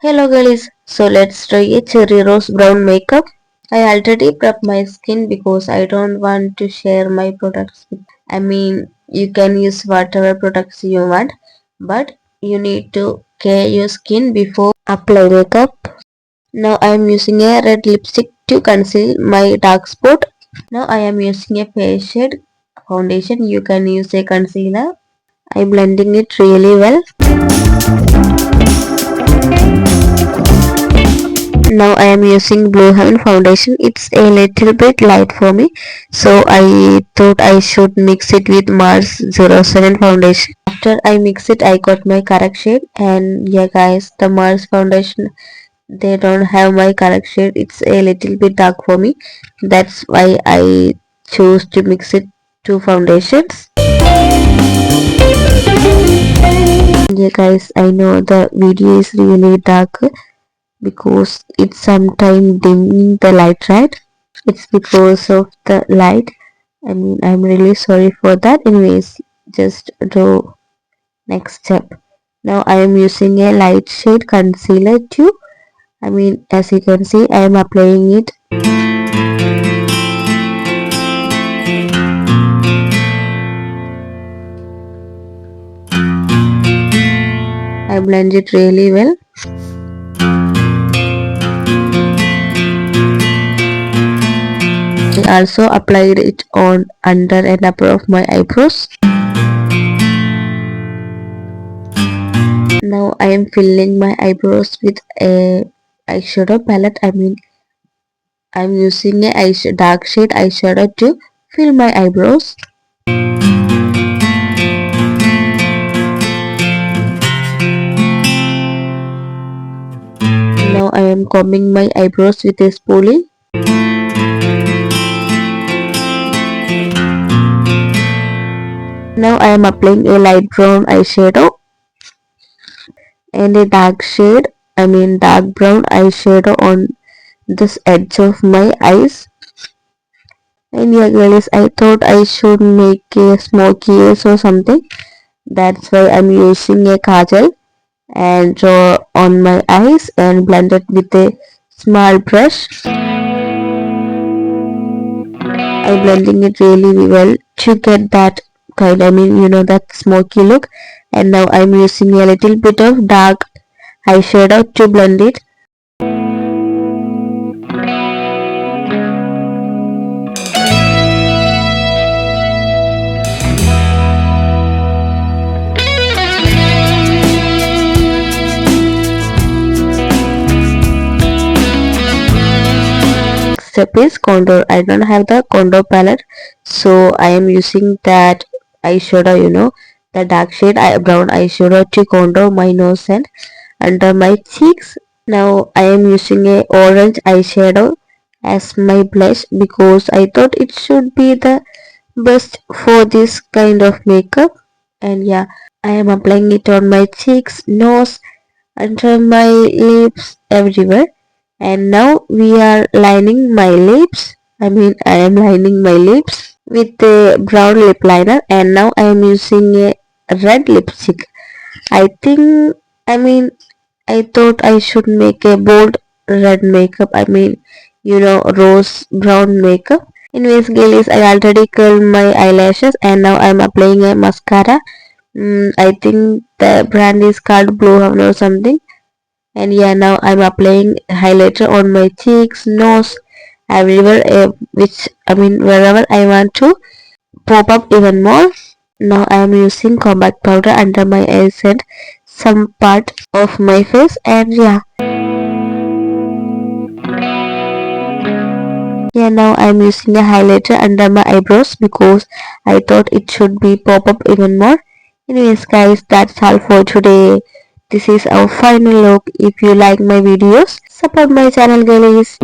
Hello girlies, so let's try a cherry rose brown makeup. I already prepped my skin because I don't want to share my products. You can use whatever products you want, but you need to care your skin before apply makeup. Now I am using a red lipstick to conceal my dark spot. Now I am using a face shade foundation. You can use a concealer. I am blending it really well. Now I am using Blue Heaven foundation. It's a little bit light for me, so I thought I should mix it with Mars 07 foundation. After I mix it, I got my correct shade, and yeah guys, the Mars foundation, they don't have my correct shade. It's a little bit dark for me. That's why I chose to mix it two foundations. Yeah guys, I know the video is really dark because it's sometimes dimming the light, right? It's because of the light. I'm really sorry for that. Anyways, just do next step. Now I am using a light shade concealer too. As you can see, I am applying it. I blend it really well. I also applied it on under and upper of my eyebrows. Now I am filling my eyebrows with a eyeshadow palette. I'm using a dark shade eyeshadow to fill my eyebrows. Now I am combing my eyebrows with a spoolie. Now I am applying a light brown eyeshadow and a dark brown eyeshadow on this edge of my eyes. And yeah guys, I thought I should make a smoky eyes or something. That's why I'm using a kajal and draw on my eyes and blend it with a small brush. I'm blending it really well to get that that smoky look. And now I'm using a little bit of dark eyeshadow to blend it. Step is contour. I don't have the contour palette, so I am using that eyeshadow, the dark shade brown eyeshadow to contour my nose and under my cheeks. Now I am using a orange eyeshadow as my blush because I thought it should be the best for this kind of makeup. And yeah, I am applying it on my cheeks, nose, under my lips, everywhere. And now we are lining my lips. I am lining my lips with a brown lip liner, and now I am using a red lipstick. I think, I mean, I thought I should make a bold red makeup. Rose brown makeup. Anyways, girlies, I already curled my eyelashes, and now I'm applying a mascara. I think the brand is called Blue Heaven or something. And yeah, now I'm applying highlighter on my cheeks, nose, everywhere, wherever I want to pop up even more. Now I am using compact powder under my eyes and some part of my face. And yeah, now I'm using a highlighter under my eyebrows because I thought it should be pop up even more. Anyways guys, that's all for today. This is our final look. If you like my videos, support my channel, girlies.